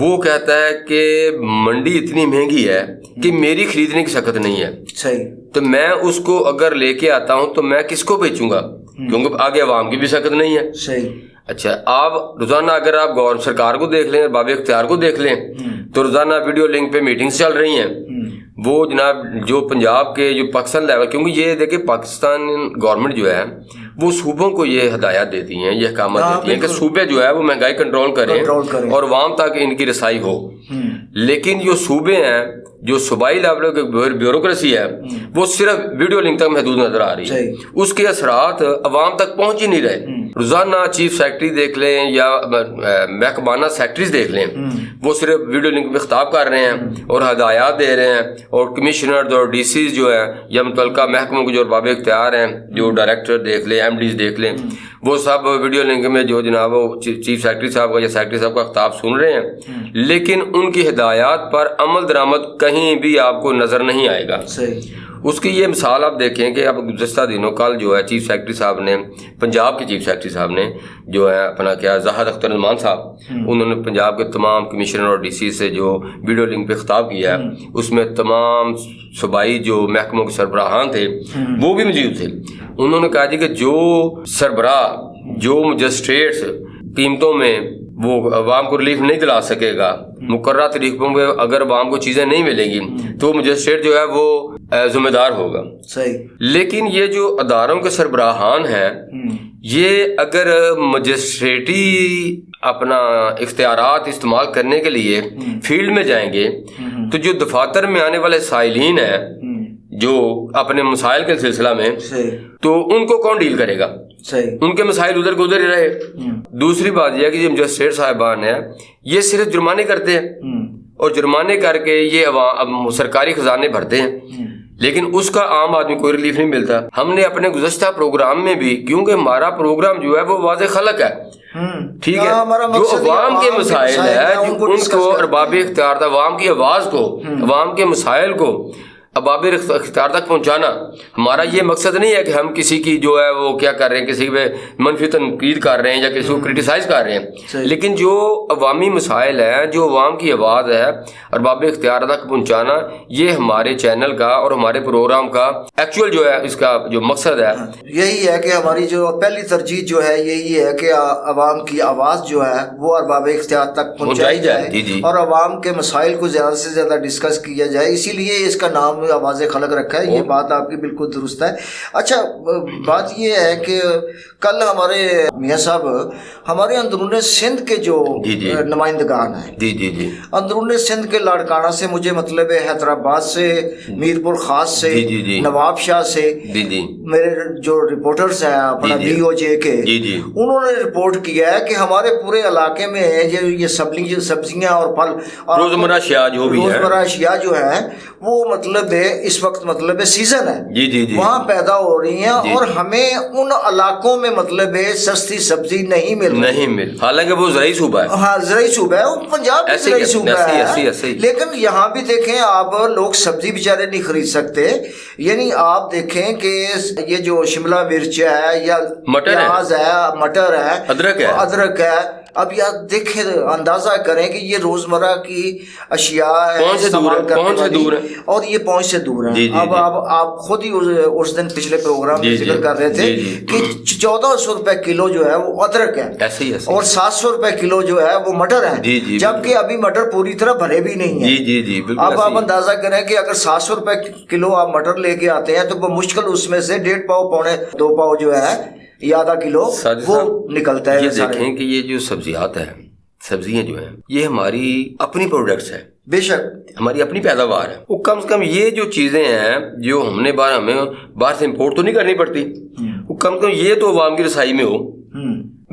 وہ کہتا ہے کہ منڈی اتنی مہنگی ہے کہ میری خریدنے کی شکت نہیں ہے. صحیح. تو میں اس کو اگر لے کے آتا ہوں تو میں کس کو بیچوں گا, کیونکہ آگے عوام کی بھی شکت نہیں ہے. صحیح. اچھا, آپ روزانہ اگر آپ سرکار کو دیکھ لیں, باب اختیار کو دیکھ لیں, تو روزانہ ویڈیو لنک پہ میٹنگز چل رہی ہیں. وہ جناب جو پنجاب کے جو پاکستان لیول, کیونکہ یہ دیکھیں پاکستان گورنمنٹ جو ہے وہ صوبوں کو یہ ہدایات دیتی ہیں, یہ احکامات دیتی ہیں کہ صوبے جو ہے وہ مہنگائی کنٹرول کریں اور عوام تک ان کی رسائی ہو. لیکن جو صوبے ہیں, جو صوبائی لیول کی بیوروکریسی ہے, وہ صرف ویڈیو لنک تک محدود نظر آ رہی ہے. اس کے اثرات عوام تک پہنچ ہی نہیں رہے. روزانہ چیف سیکرٹری دیکھ لیں یا محکمانہ سیکرٹریز دیکھ لیں, وہ صرف ویڈیو لنک پہ خطاب کر رہے ہیں اور ہدایات دے رہے ہیں, اور کمشنر اور ڈی سیز جو ہے یا متعلقہ محکموں کے جو باب اختیار ہیں, جو ڈائریکٹر دیکھ لیں, ایم ڈیز دیکھ لیں, وہ سب ویڈیو لنک میں جو جناب وہ چیف سیکرٹری صاحب کا یا سیکرٹری صاحب کا خطاب سن رہے ہیں, لیکن ان کی ہدایات پر عمل درآمد کہیں بھی آپ کو نظر نہیں آئے گا. اس کی یہ مثال آپ دیکھیں کہ اب گزشتہ دنوں کل جو ہے چیف سیکرٹری صاحب نے, پنجاب کے چیف سیکرٹری صاحب نے جو ہے اپنا کیا زاہد اختر عثمان صاحب, انہوں نے پنجاب کے تمام کمشنر اور ڈی سی سے جو ویڈیو لنک پہ خطاب کیا ہے, اس میں تمام صوبائی جو محکموں کے سربراہان تھے وہ بھی موجود تھے. انہوں نے کہا جی کہ جو سربراہ, جو مجسٹریٹس قیمتوں میں وہ عوام کو ریلیف نہیں دلا سکے گا, مقررہ طریقوں پہ اگر عوام کو چیزیں نہیں ملیں گی تو وہ مجسٹریٹ جو ہے وہ ذمہ دار ہوگا. صحیح. لیکن یہ جو اداروں کے سربراہان ہیں, یہ اگر مجسٹریٹی اپنا اختیارات استعمال کرنے کے لیے فیلڈ میں جائیں گے تو جو دفاتر میں آنے والے سائلین ہیں جو اپنے مسائل کے سلسلہ میں, تو ان کو کون ڈیل کرے گا؟ ان کے مسائل ادھر کے ادھر ہی رہے. دوسری بات یہ ہے کہ جو مجسٹریٹ صاحبان ہیں یہ صرف جرمانے کرتے ہیں, اور جرمانے کر کے یہ سرکاری خزانے بھرتے ہیں, لیکن اس کا عام آدمی کوئی ریلیف نہیں ملتا. ہم نے اپنے گزشتہ پروگرام میں بھی, کیونکہ ہمارا پروگرام جو ہے وہ واضح خلق ہے, ٹھیک ہے, جو عوام کے مسائل ہے ان کو ارباب اختیار تھا, عوام کی آواز کو, عوام کے مسائل کو اباب اختیار تک پہنچانا. ہمارا یہ مقصد نہیں ہے کہ ہم کسی کی جو ہے وہ کیا کر رہے ہیں, کسی پہ منفی تنقید کر رہے ہیں یا کسی کو کرٹیسائز کر رہے ہیں, لیکن جو عوامی مسائل ہیں, جو عوام کی آواز ہے, ارباب اختیار تک پہنچانا, یہ ہمارے چینل کا اور ہمارے پروگرام کا ایکچوئل جو ہے اس کا جو مقصد ہے. یہی ہے کہ ہماری جو پہلی ترجیح جو ہے یہی ہے کہ عوام کی آواز جو ہے وہ ارباب اختیار تک پہنچائی جائے اور عوام کے مسائل کو زیادہ سے زیادہ ڈسکس کیا جائے. اسی لیے اس کا نام آواز خلق رکھا ہے. یہ بات آپ کی بالکل درست ہے. اچھا, بات یہ ہے کہ کل ہمارے میاں صاحب ہمارے اندرون سندھ کے جو نمائندگان ہیں, اندرون سندھ کے لاڑکانہ سے, مجھے مطلب ہے حیدرآباد سے, میرپور خاص سے, نواب شاہ سے, میرے جو رپورٹرز ہیں اپنا بی او جے کے, انہوں نے رپورٹ کیا ہے کہ ہمارے پورے علاقے میں یہ سبزیاں اور پھل اور روزمرہ اشیاء جو ہیں وہ مطلب اس وقت مطلب سیزن ہے, وہاں پیدا ہو رہی ہیں, اور ہمیں ان علاقوں میں مطلب سستی سبزی نہیں مل, حالانکہ وہ زرعی صوبہ ہے. ہاں, زرعی صوبہ ہے, پنجاب بھی زرعی صوبہ ہے, لیکن یہاں بھی دیکھیں آپ, لوگ سبزی بیچارے نہیں خرید سکتے. یعنی آپ دیکھیں کہ یہ جو شملہ مرچ ہے یا پیاز ہے, مٹر ہے, ادرک ہے, اب یار دیکھیں, اندازہ کریں کہ یہ روزمرہ کی اشیاء ہے, اور یہ پہنچ سے دور ہے. اب آپ خود ہی اس دن پچھلے پروگرام میں ذکر کر رہے تھے کہ 1400 روپے کلو جو ہے وہ ادرک ہے, اور 700 روپے کلو جو ہے وہ مٹر ہے, جبکہ ابھی مٹر پوری طرح بھرے بھی نہیں ہیں. اب آپ اندازہ کریں کہ اگر 700 روپے کلو آپ مٹر لے کے آتے ہیں تو وہ مشکل اس میں سے 1.5 پاؤ پونے 2 پاؤ جو ہے یا آدھا کلو وہ نکلتا ہے. یہ دیکھیں کہ یہ جو سبزیات ہیں, سبزیاں جو ہیں یہ ہماری اپنی پروڈکٹس ہیں, بے شک ہماری اپنی پیداوار ہے. وہ کم سے کم یہ جو چیزیں ہیں جو ہمیں باہر سے امپورٹ تو نہیں کرنی پڑتی, وہ کم سے کم یہ تو عوام کی رسائی میں ہو.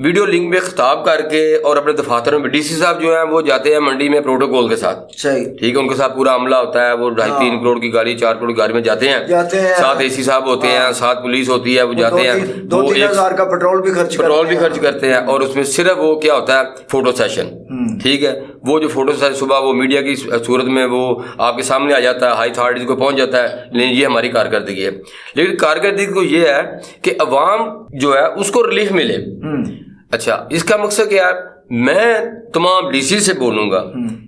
ویڈیو لنک میں خطاب کر کے, اور اپنے دفاتروں میں ڈی سی صاحب جو ہیں وہ جاتے ہیں منڈی میں پروٹوکول کے ساتھ, ٹھیک ہے, ان کے ساتھ پورا عملہ ہوتا ہے, وہ 2.5-3 کروڑ کی گاڑی, 4 کروڑ کی گاڑی میں جاتے ہیں, ساتھ اے سی صاحب ہوتے ہیں, ساتھ پولیس ہوتی ہے, وہ جاتے ہیں, 2-3 ہزار کا پیٹرول بھی خرچ کرتے ہیں, اور اس میں صرف وہ کیا ہوتا ہے, فوٹو سیشن, ٹھیک ہے. وہ جو فوٹو سیشن صبح وہ میڈیا کی صورت میں وہ آپ کے سامنے آ جاتا ہے, ہائی اتھارٹیز کو پہنچ جاتا ہے, لیکن یہ ہماری کارکردگی ہے. لیکن کارکردگی کو یہ ہے کہ عوام جو ہے اس کو ریلیف ملے. اچھا, اس کا مقصد کیا ہے, میں تمام ڈی سی سے بولوں گا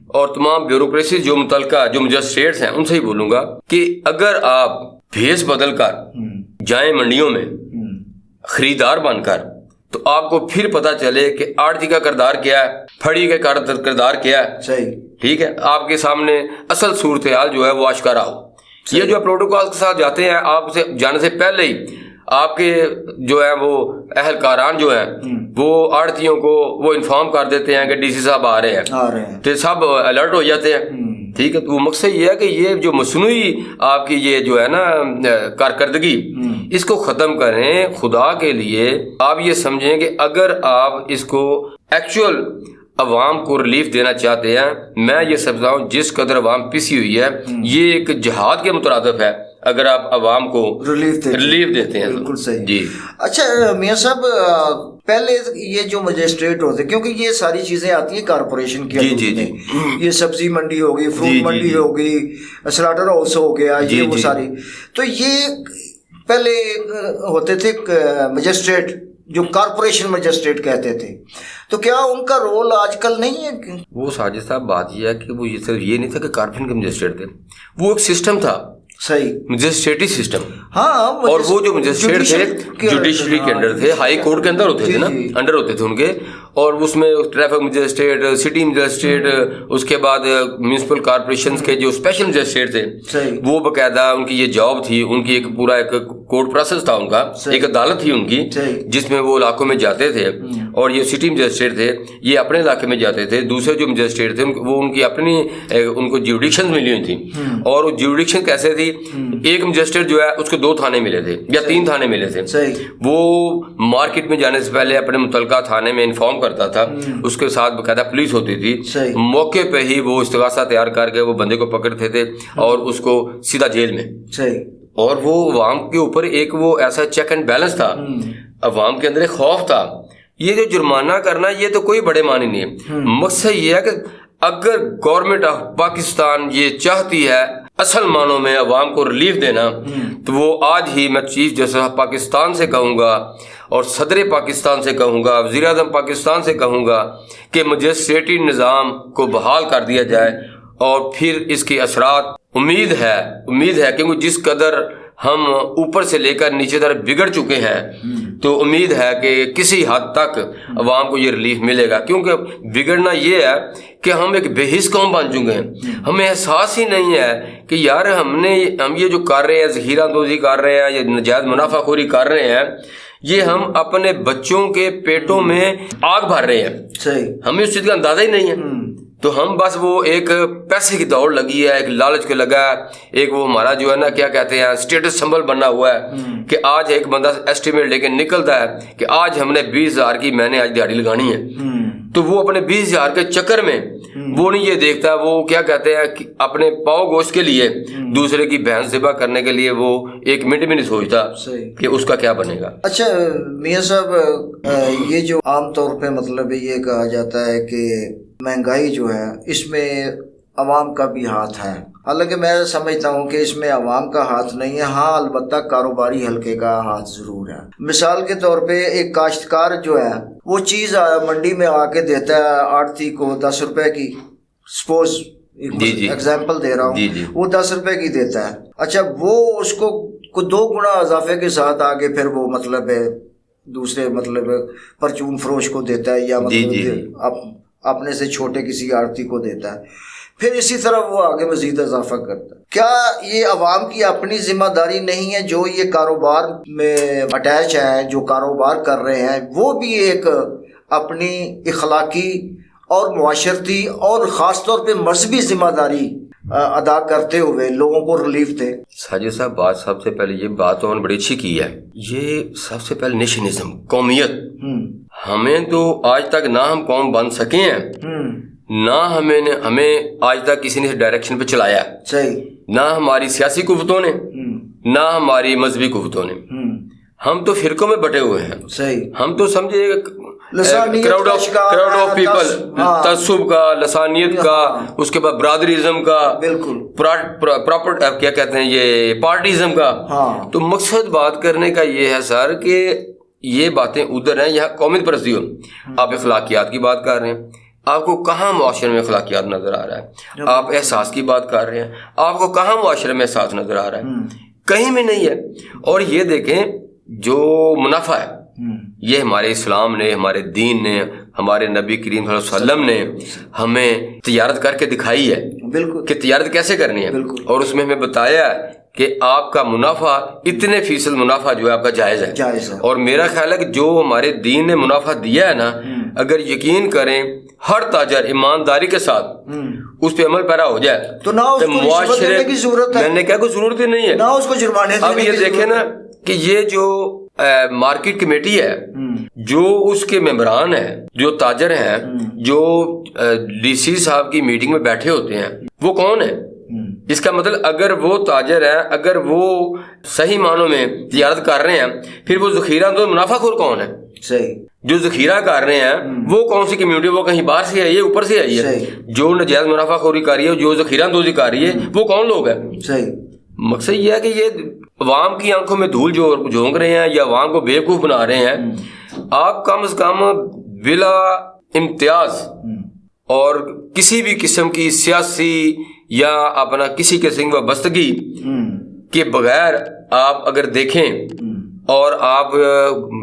اور تمام بیوروکریسی جو متعلقہ جو مجسٹریٹس ہیں ان سے ہی بولوں گا کہ اگر آپ بھیس بدل کر جائیں منڈیوں میں خریدار بن کر تو آپ کو پھر پتا چلے کہ آڑتی کا کردار کیا ہے, پھڑی کا کردار کیا ہے. صحیح, ٹھیک ہے, آپ کے سامنے اصل صورتحال جو ہے وہ آشکارا ہو. یہ جو پروٹوکول کے ساتھ جاتے ہیں, آپ سے جانے سے پہلے ہی آپ کے جو ہے وہ اہلکاران جو ہیں وہ آڑتیوں کو وہ انفارم کر دیتے ہیں کہ ڈی سی صاحب آ رہے ہیں, تو سب الرٹ ہو جاتے ہیں. ٹھیک ہے, تو مقصد یہ ہے کہ یہ جو مصنوعی آپ کی یہ جو ہے نا کارکردگی اس کو ختم کریں. خدا کے لیے آپ یہ سمجھیں کہ اگر آپ اس کو ایکچوئل عوام کو ریلیف دینا چاہتے ہیں, میں یہ سمجھتا ہوں جس قدر عوام پسی ہوئی ہے یہ ایک جہاد کے مترادف ہے اگر آپ عوام کو ریلیف دیتے ہیں. بالکل صحیح جی. اچھا میاں صاحب, پہلے یہ جو مجسٹریٹ ہوتے, کیونکہ یہ ساری چیزیں آتی ہیں کارپوریشن کی, یہ سبزی منڈی ہوگی, فروٹ منڈی ہوگی, سلاٹر ہاؤس ہو گیا, یہ وہ ساری, تو یہ پہلے ہوتے تھے مجسٹریٹ جو کارپوریشن مجسٹریٹ کہتے تھے, تو کیا ان کا رول آج کل نہیں ہے؟ وہ ساجد صاحب بات یہ ہے کہ وہ صرف یہ نہیں تھا کہ کارپوریشن کے مجسٹریٹ تھے, وہ ایک سسٹم تھا. صحیح, مجسٹریٹی سسٹم. ہاں, اور وہ جو مجسٹریٹ تھے جوڈیشری کے انڈر تھے, ہائی کورٹ کے اندر ہوتے تھے نا, انڈر ہوتے تھے ان کے, اور اس میں ٹریفک مجسٹریٹ, سٹی مجسٹریٹ, اس کے بعد میونسپل کارپوریشنز کے جو اسپیشل مجسٹریٹ تھے وہ باقاعدہ ان کی یہ جاب تھی, ان کی ایک پورا ایک کورٹ پروسیس تھا ان کا, ایک عدالت تھی ان کی جس میں وہ علاقوں میں جاتے تھے. اور یہ سٹی مجسٹریٹ تھے یہ اپنے علاقے میں جاتے تھے, دوسرے جو مجسٹریٹ تھے وہ ان کی اپنی ان کو جیوڈکشن ملی ہوئی تھی. اور وہ جیوڈکشن کیسے تھی, ایک مجسٹریٹ جو ہے اس کو 2 تھانے ملے تھے یا 3 تھانے ملے تھے. وہ مارکیٹ میں جانے سے پہلے اپنے متعلقہ تھانے میں انفارم کرتا تھا, اس کے ساتھ باقاعدہ پولیس ہوتی تھی, موقع پہ ہی وہ استغاثہ تیار کر کے وہ بندے کو پکڑتے تھے اور اس کو سیدھا جیل میں. اور وہ عوام کے اوپر ایک وہ ایسا چیک اینڈ بیلنس تھا, عوام کے اندر ایک خوف تھا. یہ جو جرمانہ کرنا یہ تو کوئی بڑے معنی نہیں ہے. مقصد یہ ہے کہ اگر گورنمنٹ آف پاکستان یہ چاہتی ہے اصل معنوں میں عوام کو ریلیف دینا, تو وہ آج ہی میں چیف جسٹس آف پاکستان سے کہوں گا اور صدر پاکستان سے کہوں گا, وزیر اعظم پاکستان سے کہوں گا کہ مجسٹریٹی نظام کو بحال کر دیا جائے. اور پھر اس کے اثرات امید ہے کیونکہ جس قدر ہم اوپر سے لے کر نیچے تک بگڑ چکے ہیں تو امید ہے کہ کسی حد تک عوام کو یہ ریلیف ملے گا. کیونکہ بگڑنا یہ ہے کہ ہم ایک بے حس قوم بن چکے ہیں, ہمیں احساس ہی نہیں ہے کہ یار ہم یہ جو کر رہے ہیں, ذخیرہ اندوزی کر رہے ہیں, یہ ناجائز منافع خوری کر رہے ہیں, یہ ہم اپنے بچوں کے پیٹوں میں آگ بھر رہے ہیں. ہمیں اس چیز کا اندازہ ہی نہیں ہے. تو ہم بس وہ ایک پیسے کی دوڑ لگی ہے, ایک لالچ کو لگا ہے, ایک وہ ہمارا جو ہے نا کیا کہتے ہیں اسٹیٹس سمبل بننا ہوا ہے کہ آج ایک بندہ ایسٹیمیٹ لے کے نکلتا ہے کہ آج ہم نے 20,000 کی میں نے آج دیہڑی لگانی ہے, تو وہ اپنے 20,000 کے چکر میں وہ نہیں یہ دیکھتا, وہ کیا کہتے ہیں کہ اپنے پاؤ گوشت کے لیے دوسرے کی بہن ذبح کرنے کے لیے وہ 1 منٹ بھی نہیں سوچتا کہ اس کا کیا بنے گا. اچھا میاں صاحب, یہ جو عام طور پہ مطلب یہ کہا جاتا ہے کہ مہنگائی جو ہے اس میں عوام کا بھی ہاتھ ہے, حالانکہ میں سمجھتا ہوں کہ اس میں عوام کا ہاتھ نہیں ہے. ہاں البتہ کاروباری حلقے کا ہاتھ ضرور ہے. مثال کے طور پہ ایک کاشتکار جو ہے وہ چیز منڈی میں آ کے دیتا ہے آڑتی کو 10 روپے کی, سپوز ایگزامپل دے رہا ہوں, وہ 10 روپے کی دیتا ہے. اچھا وہ اس کو 2 گنا اضافے کے ساتھ آگے پھر وہ مطلب دوسرے مطلب پرچون فروش کو دیتا ہے یا مطلب اپنے سے چھوٹے کسی آڑتی کو دیتا ہے, پھر اسی طرح وہ آگے مزید اضافہ کرتا ہے. کیا یہ عوام کی اپنی ذمہ داری نہیں ہے جو یہ کاروبار میں اٹیچ ہیں, جو کاروبار کر رہے ہیں, وہ بھی ایک اپنی اخلاقی اور معاشرتی اور خاص طور پہ مذہبی ذمہ داری ادا کرتے ہوئے لوگوں کو ریلیف دے؟ ساجد صاحب بات سب سے پہلے یہ بات تو بڑی اچھی کی ہے, یہ سب سے پہلے نیشنزم, قومیت. ہمیں تو آج تک نہ ہم قوم بن سکے ہیں, نہ ہمیں آج تک کسی نے ڈائریکشن پہ چلایا, نہ ہماری سیاسی قوتوں نے, نہ ہماری مذہبی قوتوں نے. ہم تو فرقوں میں بٹے ہوئے ہیں. ہم تو سمجھے کراؤڈ آف پیپل, تعصب کا, لسانیت کا, اس کے بعد برادریزم کا, پراپر کیا کہتے ہیں یہ پارٹیزم کا. تو مقصد بات کرنے کا یہ ہے سر کہ یہ باتیں ادھر ہیں، یہاں قومیت پرستی ہو. آپ اخلاقیات کی بات کر رہے ہیں، آپ کو کہاں معاشرے میں اخلاقیات نظر آ رہا ہے؟ آپ احساس کی بات کر رہے ہیں، آپ کو کہاں معاشرے میں احساس نظر آ رہا ہے؟ کہیں بھی نہیں ہے. اور یہ دیکھیں جو منافع ہے یہ ہمارے اسلام نے، ہمارے دین نے، ہمارے نبی کریم صلی اللہ علیہ وسلم نے ہمیں تجارت کر کے دکھائی ہے بالکل کہ تجارت کیسے کرنی ہے. اور اس میں ہمیں بتایا ہے کہ آپ کا منافع اتنے فیصد منافع جو ہے آپ کا جائز ہے. اور میرا خیال ہے کہ جو ہمارے دین نے منافع دیا ہے نا، اگر یقین کریں ہر تاجر ایمانداری کے ساتھ اس پہ عمل پیرا ہو جائے تو نہ اس کو رشوت دینے کی ضرورت ہے، میں نے کہا کوئی ضرورت ہی نہیں ہے، نہ اس کو جرمانے اب یہ دیکھیں نا کہ یہ جو مارکیٹ کمیٹی ہے، جو اس کے ممبران ہیں، جو تاجر ہیں، جو ڈی سی صاحب کی میٹنگ میں بیٹھے ہوتے ہیں، وہ کون ہے؟ اس کا مطلب اگر وہ تاجر ہیں، اگر وہ صحیح معنوں میں تجارت کر رہے ہیں، پھر وہ ذخیرہ اندوز منافع خور کون ہے؟ صحیح. جو ذخیرہ کر رہے ہیں وہ کون سی کمیونٹی؟ وہ کہیں باہر سے آئی ہے، اوپر سے آئی ہے. جو نجائز منافع خوری کر رہی ہے، جو ذخیرہ اندوزی کر رہی ہے، وہ کون لوگ ہیں؟ صحیح. مقصد یہ ہے کہ یہ عوام کی آنکھوں میں دھول جو جھونک رہے ہیں یا عوام کو بیوقوف بنا رہے ہیں. آپ کم از کم بلا امتیاز اور کسی بھی قسم کی سیاسی یا اپنا کسی قسم کی وابستگی کے بغیر آپ اگر دیکھیں، اور آپ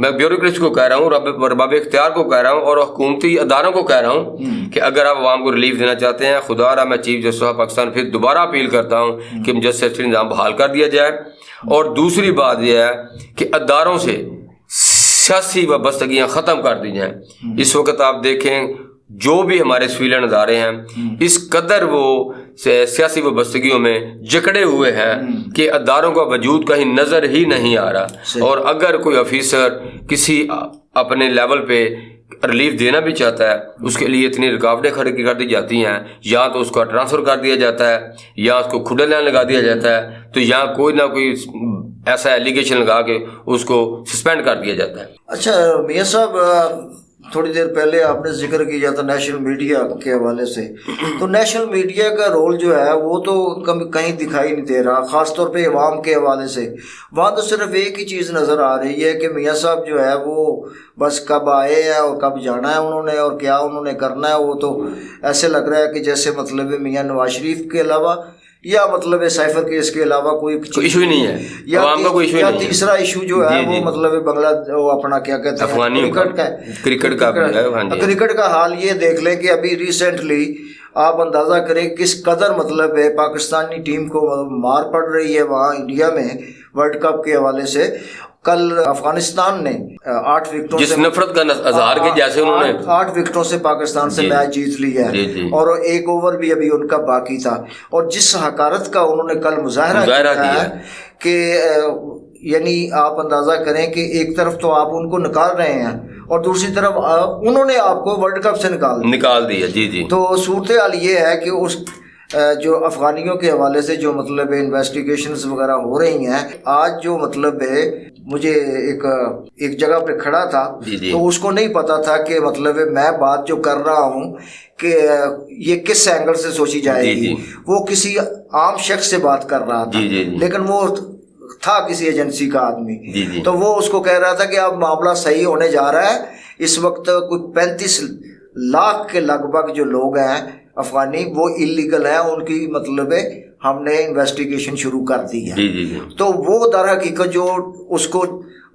میں بیوروکریسی کو کہہ رہا ہوں، رباب اختیار کو کہہ رہا ہوں، اور حکومتی اداروں کو کہہ رہا ہوں کہ اگر آپ عوام کو ریلیف دینا چاہتے ہیں، خدا رہا میں چیف جسٹس آف پاکستان پھر دوبارہ اپیل کرتا ہوں کہ جسٹس نظام بحال کر دیا جائے. اور دوسری بات یہ ہے کہ اداروں سے سیاسی وابستگیاں ختم کر دی جائیں. اس وقت آپ دیکھیں جو بھی ہمارے سویلین ادارے ہیں اس قدر وہ سیاسی وابستگیوں میں جکڑے ہوئے ہیں کہ اداروں کا وجود کہیں نظر ہی نہیں آ رہا. اور اگر کوئی آفیسر کسی اپنے لیول پہ ریلیف دینا بھی چاہتا ہے، اس کے لیے اتنی رکاوٹیں کھڑی کر دی جاتی ہیں، یا تو اس کو ٹرانسفر کر دیا جاتا ہے، یا اس کو کھڈا لائن لگا دیا جاتا ہے، تو یا کوئی نہ کوئی ایسا ایلیگیشن لگا کے اس کو سسپینڈ کر دیا جاتا ہے. اچھا میاں صاحب، تھوڑی دیر پہلے آپ نے ذکر کیا تھا نیشنل میڈیا کے حوالے سے، تو نیشنل میڈیا کا رول جو ہے وہ تو کہیں دکھائی نہیں دے رہا، خاص طور پہ عوام کے حوالے سے. وہاں تو صرف ایک ہی چیز نظر آ رہی ہے کہ میاں صاحب جو ہے وہ بس کب آئے ہیں اور کب جانا ہے انہوں نے اور کیا انہوں نے کرنا ہے. وہ تو ایسے لگ رہا ہے کہ جیسے مطلب میاں نواز شریف کے علاوہ یا مطلب سائفر کیس کے علاوہ کوئی ایشو ہی نہیں ہے، یا عوام کا کوئی ایشو نہیں ہے. تیسرا ایشو جو ہے وہ مطلب بنگلہ وہ اپنا کیا کہتے ہیں کرکٹ کا حال. یہ دیکھ لیں کہ ابھی ریسنٹلی آپ اندازہ کریں کس قدر مطلب ہے پاکستانی ٹیم کو مار پڑ رہی ہے وہاں انڈیا میں ورلڈ کپ کے حوالے سے. کل افغانستان نے 8 وکٹوں جس نفرت کا اظہار کے جیسے انہوں نے 8 وکٹوں سے پاکستان سے میچ جیت لی ہے، اور ایک اوور بھی ابھی ان کا باقی تھا. اور جس حقارت کا انہوں نے کل مظاہرہ کیا ہے کہ یعنی آپ اندازہ کریں کہ ایک طرف تو آپ ان کو نکال رہے ہیں اور دوسری طرف انہوں نے آپ کو ورلڈ کپ سے نکال دیا. جی. تو صورتحال یہ ہے کہ اس جو افغانیوں کے حوالے سے جو مطلب انویسٹیگیشنز وغیرہ ہو رہی ہیں، آج جو مطلب ہے مجھے ایک جگہ پہ کھڑا تھا تو اس کو نہیں پتا تھا کہ مطلب میں بات جو کر رہا ہوں کہ یہ کس اینگل سے سوچی جائے گی. وہ کسی عام شخص سے بات کر رہا تھا، لیکن وہ تھا کسی ایجنسی کا آدمی. تو وہ اس کو کہہ رہا تھا کہ اب معاملہ صحیح ہونے جا رہا ہے. اس وقت کوئی 35 لاکھ کے لگ بھگ جو لوگ ہیں افغانی وہ اللیگل ہیں، ان کی مطلب ہے ہم نے انویسٹیگیشن شروع کر دی ہے. تو وہ در حقیقت جو اس کو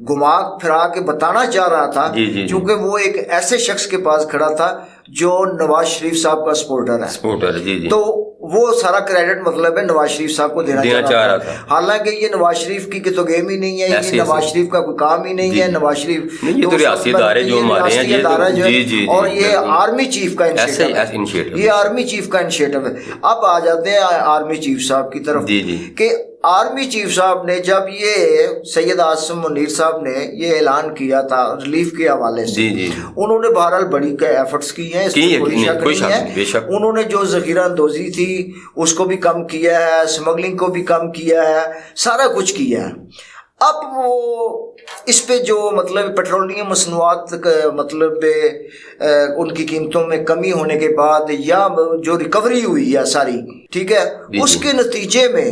گھما پھرا کے بتانا چاہ رہا تھا، چونکہ وہ ایک ایسے شخص کے پاس کھڑا تھا جو نواز شریف صاحب کا سپورٹر ہے، تو وہ سارا کریڈٹ مطلب ہے نواز شریف صاحب کو دینا چاہ رہا تھا. حالانکہ یہ نواز شریف کی تو گیم ہی نہیں ہے، یہ نواز شریف کا کوئی کام ہی نہیں ہے. نواز شریف ریاستی ادارے جو ہمارے ہیں، اور یہ آرمی چیف کا انشیٹو، یہ آرمی چیف کا انشیٹو ہے. اب آ جاتے ہیں آرمی چیف صاحب کی طرف کہ آرمی چیف صاحب نے جب یہ سید عاصم منیر صاحب نے یہ اعلان کیا تھا ریلیف کے حوالے سے، انہوں نے بہرحال بڑی ایفرٹس کی ہیں، اس میں کوئی شک نہیں ہے. انہوں نے جو ذخیرہ اندوزی تھی اس کو بھی کم کیا ہے، اسمگلنگ کو بھی کم کیا ہے، سارا کچھ کیا ہے. اب وہ اس پہ جو مطلب پیٹرولیم مصنوعات مطلب ان کی قیمتوں میں کمی ہونے کے بعد یا جو ریکوری ہوئی ہے ساری، ٹھیک ہے، اس کے نتیجے میں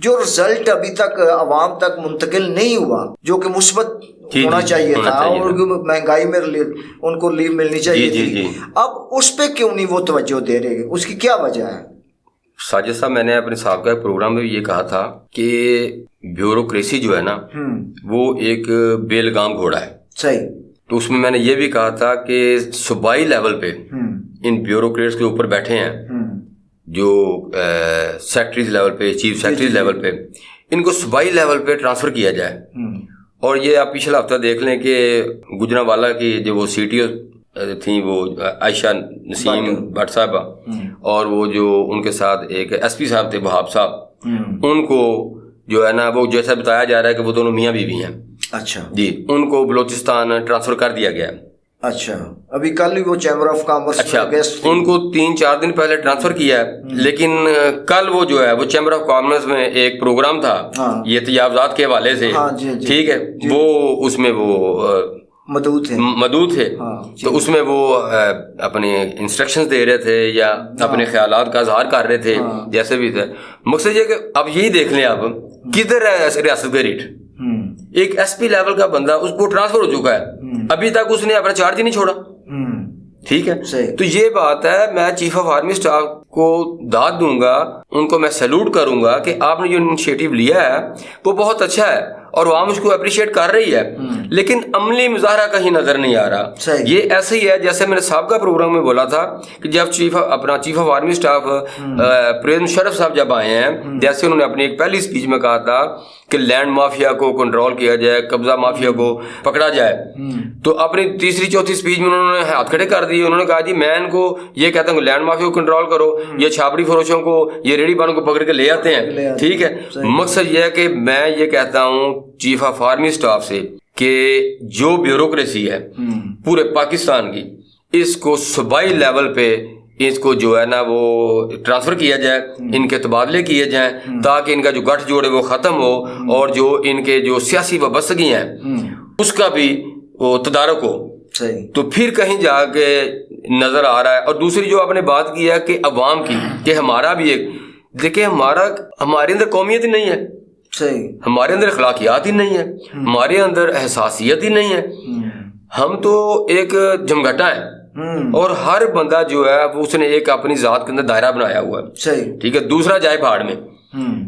جو رزلٹ ابھی تک عوام تک منتقل نہیں ہوا جو کہ مثبت ہونا چاہیے تھا اور مہنگائی میں ان کو لیو ملنی چاہیے تھی، اب اس پہ کیوں نہیں وہ توجہ دے رہے؟ اس کی کیا وجہ ہے؟ ساجد صاحب، میں نے اپنے سابقہ پروگرام میں بھی یہ کہا تھا کہ بیوروکریسی جو ہے نا وہ ایک بے لگام گھوڑا ہے. صحیح. تو اس میں نے یہ بھی کہا تھا کہ صوبائی لیول پہ ان بیوروکریٹس کے اوپر بیٹھے ہیں جو سیکٹریز لیول پہ، چیف سیکٹریز لیول پہ، ان کو صوبائی لیول پہ ٹرانسفر کیا جائے. اور یہ آپ پچھلا ہفتہ دیکھ لیں کہ گجرانوالہ کی جو وہ سی ٹی او تھیں وہ عائشہ نسیم بٹ صاحبہ، اور وہ جو ان کے ساتھ ایک ایس پی صاحب تھے وہاب صاحب، ان کو جو ہے نا وہ جیسا بتایا جا رہا ہے کہ وہ دونوں میاں بیوی ہیں. اچھا جی. ان کو بلوچستان ٹرانسفر کر دیا گیا. اچھا. ابھی کل ہی وہ چیمبر آف کامرس، اچھا ان کو 3-4 دن پہلے ٹرانسفر کیا ہے، لیکن کل وہ جو ہے وہ چیمبر آف کامرس میں ایک پروگرام تھا یہ تجاوزات کے حوالے سے، ٹھیک ہے، وہ اس میں وہ مدعو تھے. تو اس میں وہ اپنے انسٹرکشنز دے رہے تھے یا اپنے خیالات کا اظہار کر رہے تھے، جیسے بھی تھے. مقصد یہ کہ اب یہی دیکھ لیں آپ کدھر ہے ریاست کا ریٹ. ایک ایس پی لیول کا بندہ اس کو ٹرانسفر ہو چکا ہے، ابھی تک اس نے اپنا چارج ہی نہیں چھوڑا. ٹھیک ہے. تو یہ بات ہے، میں چیف آف آرمی اسٹاف کو داد دوں گا، ان کو میں سیلوٹ کروں گا کہ آپ نے جو انیشیٹو لیا ہے وہ بہت اچھا ہے اور عوام اس کو اپریشیٹ کر رہی ہے، لیکن عملی مظاہرہ کہیں نظر نہیں آ رہا. یہ ایسے ہی ہے جیسے میں نے سابقہ پروگرام میں بولا تھا کہ جب chief of army staff Pervez Musharraf صاحب جب آئے ہیں، جیسے انہوں نے اپنی ایک پہلی اسپیچ میں کہا تھا کہ لینڈ مافیا کو کنٹرول کیا جائے، قبضہ مافیا کو پکڑا جائے، تو اپنی تیسری چوتھی اسپیچ میں انہوں نے ہاتھ کھڑے کر دیے. انہوں نے کہا جی میں ان کو یہ کہتا ہوں کہ لینڈ مافیا کو کنٹرول کرو، یہ چھاپڑی فروشوں کو، یہ ریڑھی والوں کو پکڑ کے لے آتے ہیں. ٹھیک ہے. مقصد یہ ہے کہ میں یہ کہتا ہوں چیف آف آرمی اسٹاف سے کہ جو بیوروکریسی ہے پورے پاکستان کی، اس کو صوبائی لیول پہ اس کو جو ہے نا وہ ٹرانسفر کیا جائے، ان کے تبادلے کیے جائیں تاکہ ان کا جو گٹھ جوڑ ہے وہ ختم ہو اور جو ان کے جو سیاسی وابستگی ہیں اس کا بھی وہ تدارک ہو. تو پھر کہیں جا کے نظر آ رہا ہے. اور دوسری جو آپ نے بات کی ہے کہ عوام کی، کہ ہمارا بھی ایک دیکھیں، ہمارے اندر قومیت ہی نہیں ہے، ہمارے اندر اخلاقیات ہی نہیں ہے، ہمارے اندر احساسیت ہی نہیں ہے. ہم تو ایک جمگھٹا ہے اور ہر بندہ جو ہے وہ اس نے ایک اپنی ذات کے اندر دائرہ بنایا ہوا ہے. ٹھیک ہے. دوسرا جائے پہاڑ میں.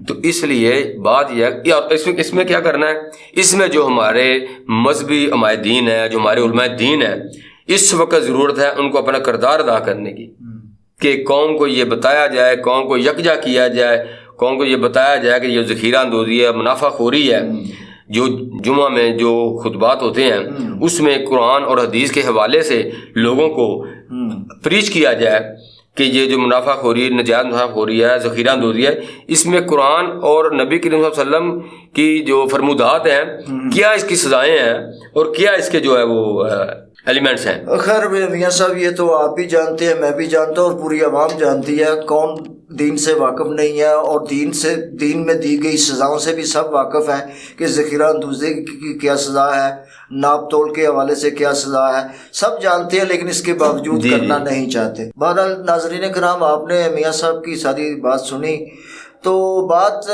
تو اس لیے بات یہ ہے اس میں کیا کرنا ہے، اس میں جو ہمارے مذہبی علماء دین ہے، جو ہمارے علماء دین ہے، اس وقت ضرورت ہے ان کو اپنا کردار ادا کرنے کی، کہ قوم کو یہ بتایا جائے، قوم کو یکجا کیا جائے، قوم کو یہ بتایا جائے کہ یہ ذخیرہ اندوزی ہے، منافع خوری ہے. جو جمعہ میں جو خطبات ہوتے ہیں اس میں قرآن اور حدیث کے حوالے سے لوگوں کو پریچ کیا جائے کہ یہ جو منافع خوری، نجات منافع خوری ہے، ذخیرہ اندوزی ہے، اس میں قرآن اور نبی کریم صلی اللہ علیہ وسلم کی جو فرمودات ہیں کیا اس کی سزائیں ہیں اور کیا اس کے جو ہے وہ ایلیمنٹس ہیں. خیر میاں صاحب، یہ تو آپ بھی جانتے ہیں، میں بھی جانتا ہوں اور پوری عوام جانتی ہے. کون دین سے واقف نہیں ہے؟ اور دین میں دی گئی سزاؤں سے بھی سب واقف ہیں کہ ذخیرہ اندوزی کی کیا سزا ہے، ناپ تول کے حوالے سے کیا سزا ہے، سب جانتے ہیں، لیکن اس کے باوجود کرنا نہیں چاہتے. بہرحال ناظرین کرام، آپ نے میاں صاحب کی ساری بات سنی، تو بات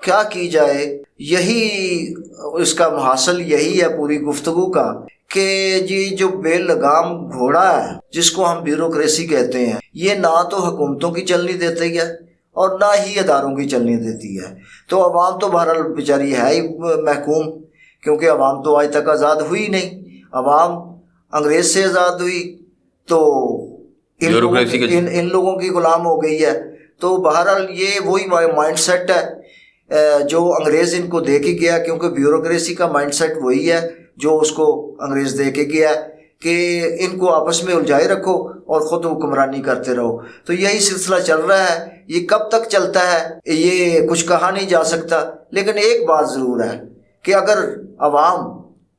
کیا کی جائے، یہی اس کا محاصل یہی ہے پوری گفتگو کا کہ جی جو بے لگام گھوڑا ہے جس کو ہم بیوروکریسی کہتے ہیں، یہ نہ تو حکومتوں کی چلنی دیتی ہے اور نہ ہی اداروں کی چلنی دیتی ہے. تو عوام تو بہرحال بیچاری ہے ہی محکوم، کیونکہ عوام تو آج تک آزاد ہوئی نہیں. عوام انگریز سے آزاد ہوئی تو ان لوگوں کی غلام ہو گئی ہے. تو بہرحال یہ وہی مائنڈ سیٹ ہے جو انگریز ان کو دے کے گیا، کیونکہ بیوروکریسی کا مائنڈ سیٹ وہی ہے جو اس کو انگریز دے کے گیا کہ ان کو آپس میں الجھائے رکھو اور خود حکمرانی کرتے رہو. تو یہی سلسلہ چل رہا ہے. یہ کب تک چلتا ہے یہ کچھ کہا نہیں جا سکتا، لیکن ایک بات ضرور ہے کہ اگر عوام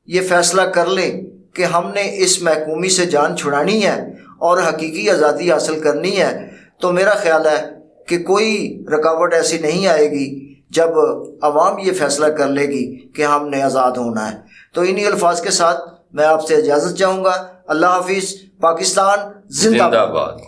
یہ فیصلہ کر لیں کہ ہم نے اس محکومی سے جان چھڑانی ہے اور حقیقی آزادی حاصل کرنی ہے، تو میرا خیال ہے کہ کوئی رکاوٹ ایسی نہیں آئے گی جب عوام یہ فیصلہ کر لے گی کہ ہم نے آزاد ہونا ہے. تو انہی الفاظ کے ساتھ میں آپ سے اجازت چاہوں گا. اللہ حافظ. پاکستان زندہ باد.